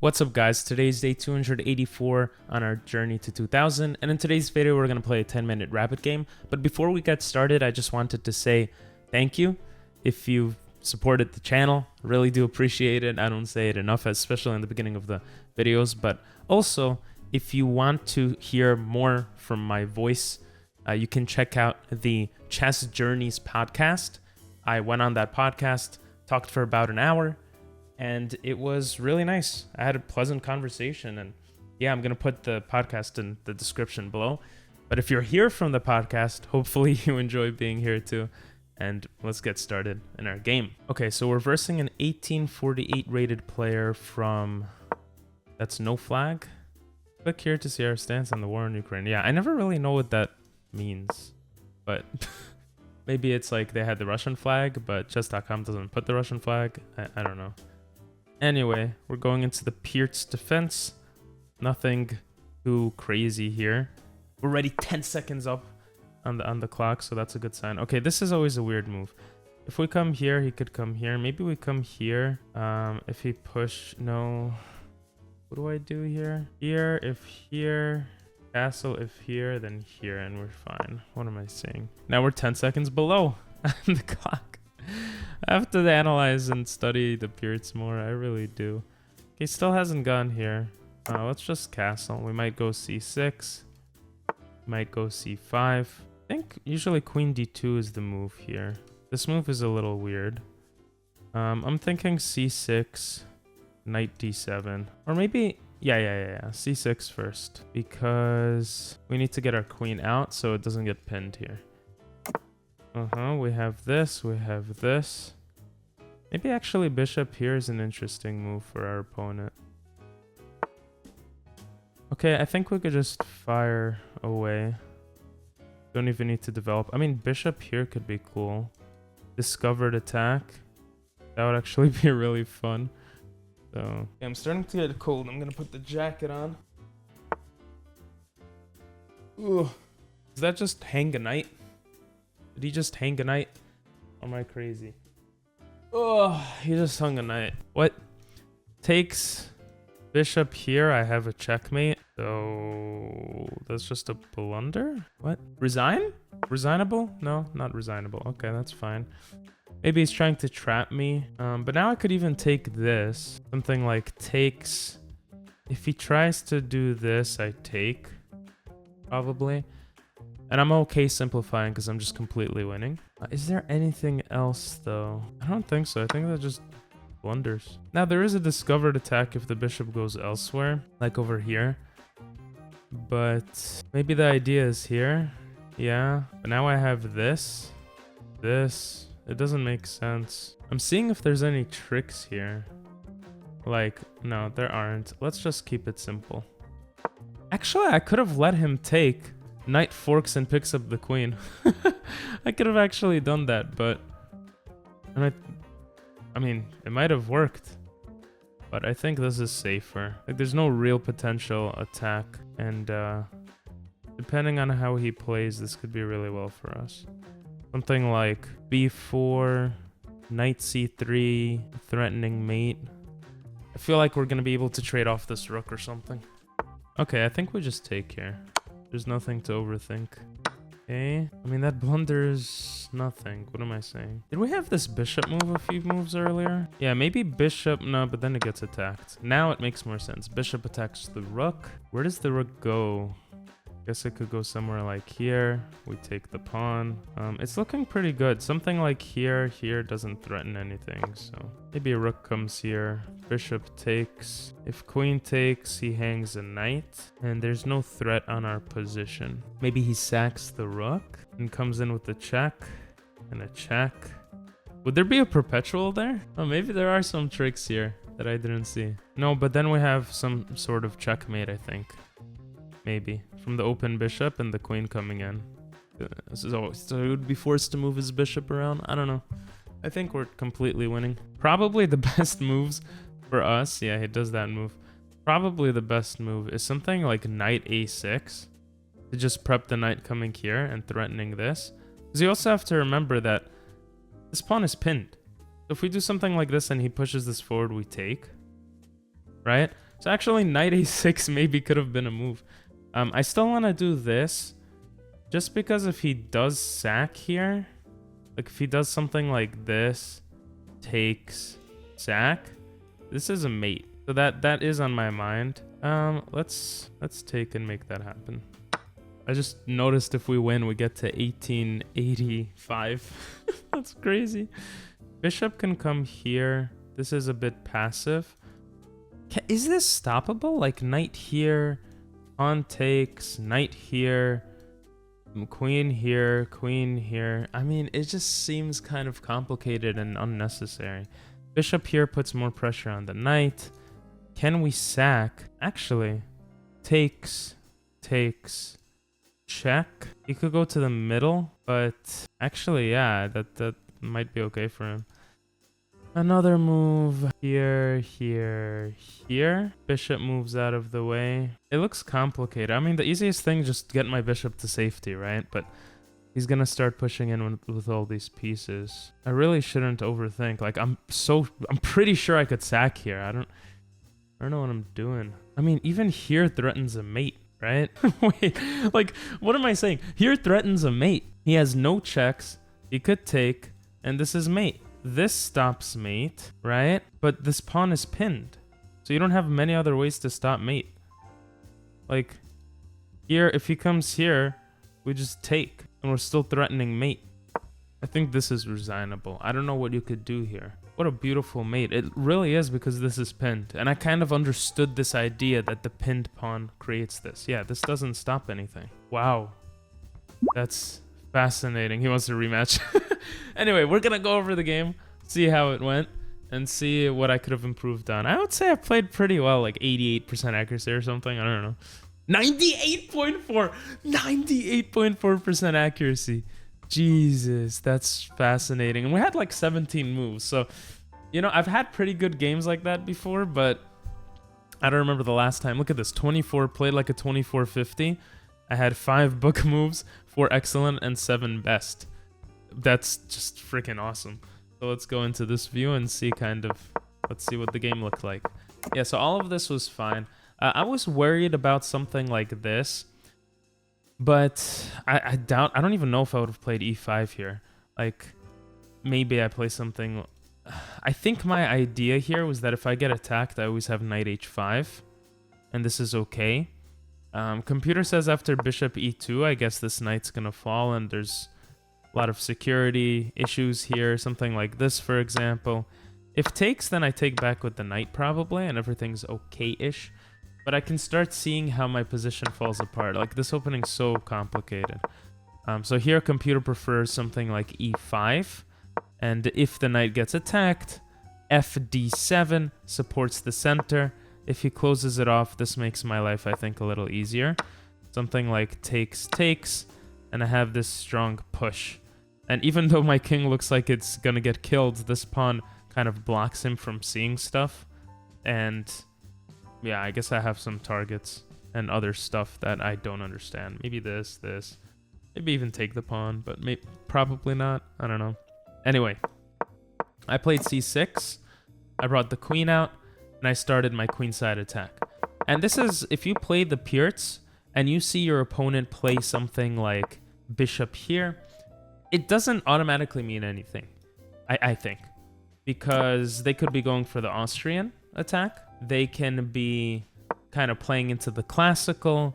What's up guys, today's day 284 on our journey to 2000, and in today's video we're going to play a 10-minute rapid game. But before we get started, I just wanted to say thank you if you've supported the channel. Really do appreciate it. I don't say it enough, especially in the beginning of the videos. But also, if you want to hear more from my voice, you can check out the Chess Journeys podcast. I went on that podcast, talked for about an hour, and it was really nice. I had a pleasant conversation, and yeah, I'm going to put the podcast in the description below. But if you're here from the podcast, hopefully you enjoy being here too. And let's get started in our game. Okay, so we're versing an 1848 rated player from, that's No Flag. Click here to see our stance on the war in Ukraine. Yeah, I never really know what that means, but maybe it's like they had the Russian flag, but chess.com doesn't put the Russian flag. I don't know. Anyway, we're going into the Pierce defense. Nothing too crazy here. We're already 10 seconds up on the clock, so that's a good sign. Okay, this is always a weird move. If we come here, he could come here. Maybe we come here. If he push, no. What do I do here? Here, if here, castle, if here, then here, and we're fine. What am I saying? Now we're 10 seconds below on the clock. I have to analyze and study the Pierce more. I really do. He still hasn't gone here. Let's just castle. We might go c6. Might go c5. I think usually queen d2 is the move here. This move is a little weird. I'm thinking c6, knight d7. Or maybe, yeah. c6 first. Because we need to get our queen out so it doesn't get pinned here. We have this, we have this. Maybe actually bishop here is an interesting move for our opponent. Okay, I think we could just fire away. Don't even need to develop. I mean, bishop here could be cool. Discovered attack. That would actually be really fun. So, yeah, I'm starting to get cold. I'm gonna put the jacket on. Ooh. Does that just hang a knight? Did he just hang a knight? Or am I crazy? Oh, he just hung a knight. What? Takes bishop here. I have a checkmate. So that's just a blunder? What? Resign? Resignable? No, not resignable. Okay, that's fine. Maybe he's trying to trap me. But now I could even take this. Something like takes. If he tries to do this, I take. Probably. And I'm okay simplifying because I'm just completely winning. Is there anything else though? I don't think so. I think that just blunders. Now there is a discovered attack if the bishop goes elsewhere, like over here. But maybe the idea is here. Yeah. But now I have this. This. It doesn't make sense. I'm seeing if there's any tricks here. Like, no, there aren't. Let's just keep it simple. Actually, I could have let him take. Knight forks and picks up the queen. I could have actually done that, but I mean, it might have worked, but I think this is safer. Like, there's no real potential attack, and depending on how he plays, this could be really well for us. Something like b4, knight c3, threatening mate. I feel like we're gonna be able to trade off this rook or something. Okay, I think we just take here. There's nothing to overthink. Okay. I mean, that blunders nothing. What am I saying? Did we have this bishop move a few moves earlier? Yeah, maybe bishop. No, but then it gets attacked. Now it makes more sense. Bishop attacks the rook. Where does the rook go? Guess it could go somewhere like here. We take the pawn. It's looking pretty good. Something like here doesn't threaten anything. So maybe a rook comes here. Bishop takes. If queen takes, he hangs a knight. And there's no threat on our position. Maybe he sacks the rook and comes in with a check and a check. Would there be a perpetual there? Oh, maybe there are some tricks here that I didn't see. No, but then we have some sort of checkmate, I think. Maybe. From the open bishop and the queen coming in. So he would be forced to move his bishop around? I don't know. I think we're completely winning. Probably the best moves for us. Yeah, he does that move. Probably the best move is something like knight a6. To just prep the knight coming here and threatening this. Because you also have to remember that this pawn is pinned. So if we do something like this and he pushes this forward, we take. Right? So actually, knight a6 maybe could have been a move. I still want to do this, just because if he does sack here, like if he does something like this, takes, sack, this is a mate. So that is on my mind. Let's take and make that happen. I just noticed if we win, we get to 1885. That's crazy. Bishop can come here. This is a bit passive. Is this stoppable? Like knight here, pawn takes, knight here, queen here, queen here. I mean, it just seems kind of complicated and unnecessary. Bishop here puts more pressure on the knight. Can we sack? Actually, takes, check. He could go to the middle, but actually, yeah, that might be okay for him. Another move here. Bishop moves out of the way. It looks complicated. I mean, the easiest thing, just get my bishop to safety, right? But he's gonna start pushing in with all these pieces. I really shouldn't overthink. Like, I'm pretty sure I could sack here. I don't know what I'm doing. I mean, even here threatens a mate, right? Wait, like, what am I saying? Here threatens a mate. He has no checks. He could take, and this is mate. This stops mate, right? But this pawn is pinned. So you don't have many other ways to stop mate. Like, here, if he comes here, we just take. And we're still threatening mate. I think this is resignable. I don't know what you could do here. What a beautiful mate. It really is, because this is pinned. And I kind of understood this idea that the pinned pawn creates this. Yeah, this doesn't stop anything. Wow. That's fascinating. He wants a rematch. Anyway, we're going to go over the game, see how it went, and see what I could have improved on. I would say I played pretty well, like 88% accuracy or something. I don't know. 98.4! 98.4% accuracy. Jesus, that's fascinating. And we had like 17 moves. So, you know, I've had pretty good games like that before, but I don't remember the last time. Look at this. 24, played like a 24-50. I had 5 book moves, 4 excellent, and 7 best. That's just freaking awesome. So let's go into this view and see let's see what the game looked like. Yeah, so all of this was fine. I was worried about something like this, but I don't even know if I would have played e5 here. Like, maybe I play something. I think my idea here was that if I get attacked, I always have knight h5, and this is okay. Computer says after bishop e2, I guess this knight's gonna fall, and there's a lot of security issues here, something like this, for example. If takes, then I take back with the knight probably, and everything's okay-ish. But I can start seeing how my position falls apart. Like, this opening's so complicated. So here, computer prefers something like e5. And if the knight gets attacked, fd7 supports the center. If he closes it off, this makes my life, I think, a little easier. Something like takes, and I have this strong push. And even though my king looks like it's gonna get killed, this pawn kind of blocks him from seeing stuff. And yeah, I guess I have some targets and other stuff that I don't understand. Maybe this. Maybe even take the pawn, but probably not. I don't know. Anyway, I played c6. I brought the queen out, and I started my queenside attack. And this is, if you play the Pirts, and you see your opponent play something like bishop here, it doesn't automatically mean anything, I think. Because they could be going for the Austrian attack. They can be kind of playing into the classical,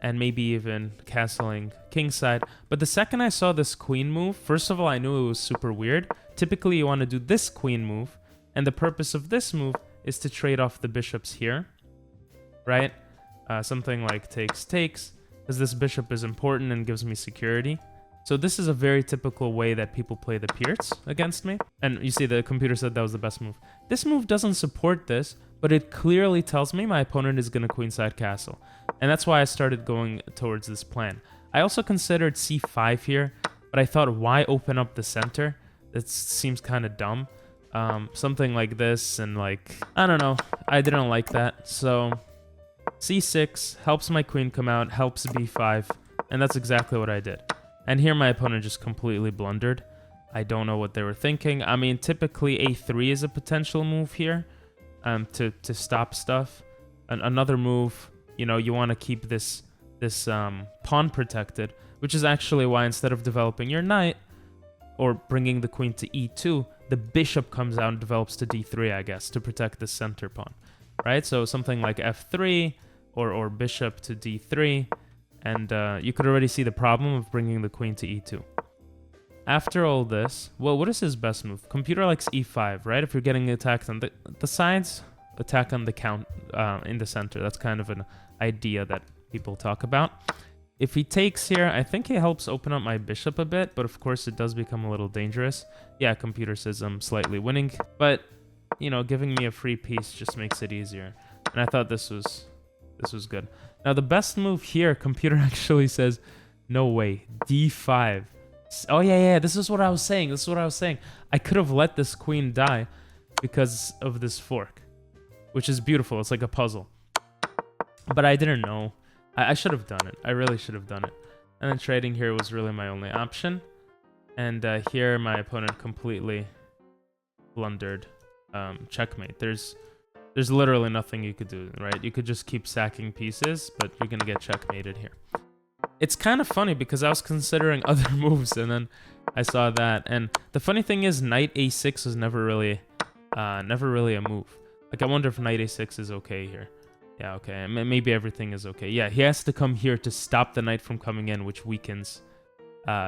and maybe even castling kingside. But the second I saw this queen move, first of all, I knew it was super weird. Typically, you want to do this queen move, and the purpose of this move is to trade off the bishops here, right? Something like takes, because this bishop is important and gives me security. So this is a very typical way that people play the Pirts against me. And you see the computer said that was the best move. This move doesn't support this, but it clearly tells me my opponent is going to queenside castle. And that's why I started going towards this plan. I also considered c5 here, but I thought, why open up the center? It seems kind of dumb. Something like this, and like, I don't know. I didn't like that. So c6 helps my queen come out, helps b5, and that's exactly what I did. And here my opponent just completely blundered. I don't know what they were thinking. I mean, typically a3 is a potential move here to stop stuff. another move, you want to keep this pawn protected, which is actually why instead of developing your knight or bringing the queen to e2, the bishop comes out and develops to d3, I guess, to protect the center pawn, right? So something like f3 or bishop to d3, and you could already see the problem of bringing the queen to e2. After all this, well, what is his best move? Computer likes e5, right? If you're getting attacked on the sides, attack on the count in the center. That's kind of an idea that people talk about. If he takes here, I think he helps open up my bishop a bit, but of course it does become a little dangerous. Yeah, computer says I'm slightly winning, but giving me a free piece just makes it easier. And I thought this was good. Now the best move here, computer actually says, no way, d5. Oh yeah, this is what I was saying. I could have let this queen die because of this fork, which is beautiful. It's like a puzzle. But I didn't know. I should have done it. I really should have done it. And then trading here was really my only option. And here my opponent completely blundered. Checkmate. There's literally nothing you could do, right? You could just keep sacking pieces, but you're gonna get checkmated here. It's kind of funny because I was considering other moves and then I saw that. And the funny thing is, knight a6 was never really a move. Like, I wonder if knight a6 is okay here. Yeah, okay. Maybe everything is okay. Yeah, he has to come here to stop the knight from coming in, which weakens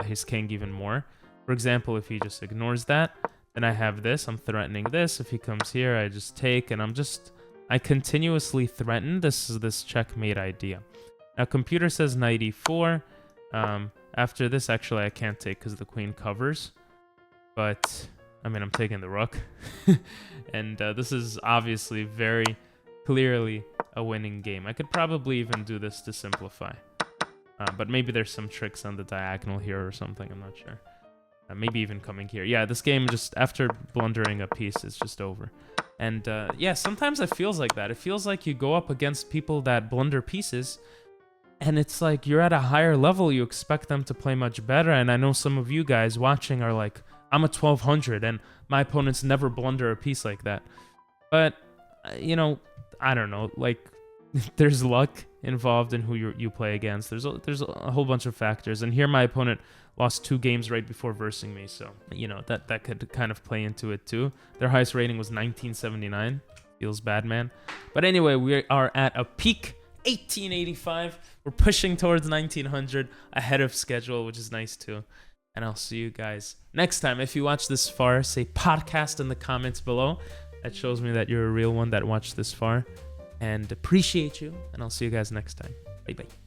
his king even more. For example, if he just ignores that, then I have this. I'm threatening this. If he comes here, I just take, and I continuously threaten this checkmate idea. Now, computer says knight e4. After this, actually, I can't take because the queen covers. But, I mean, I'm taking the rook. And this is obviously very clearly a winning game. I could probably even do this to simplify. But maybe there's some tricks on the diagonal here or something. I'm not sure. Maybe even coming here. Yeah, this game just, after blundering a piece, is just over. And yeah, sometimes it feels like that. It feels like you go up against people that blunder pieces, and it's like you're at a higher level. You expect them to play much better. And I know some of you guys watching are like, I'm a 1200 and my opponents never blunder a piece like that. But, I don't know. Like, there's luck involved in who you play against. There's a whole bunch of factors. And here my opponent lost 2 games right before versing me. So, that could kind of play into it too. Their highest rating was 1979. Feels bad, man. But anyway, we are at a peak 1885. We're pushing towards 1900 ahead of schedule, which is nice too. And I'll see you guys next time. If you watch this far, say podcast in the comments below. That shows me that you're a real one that watched this far. And appreciate you. And I'll see you guys next time. Bye-bye.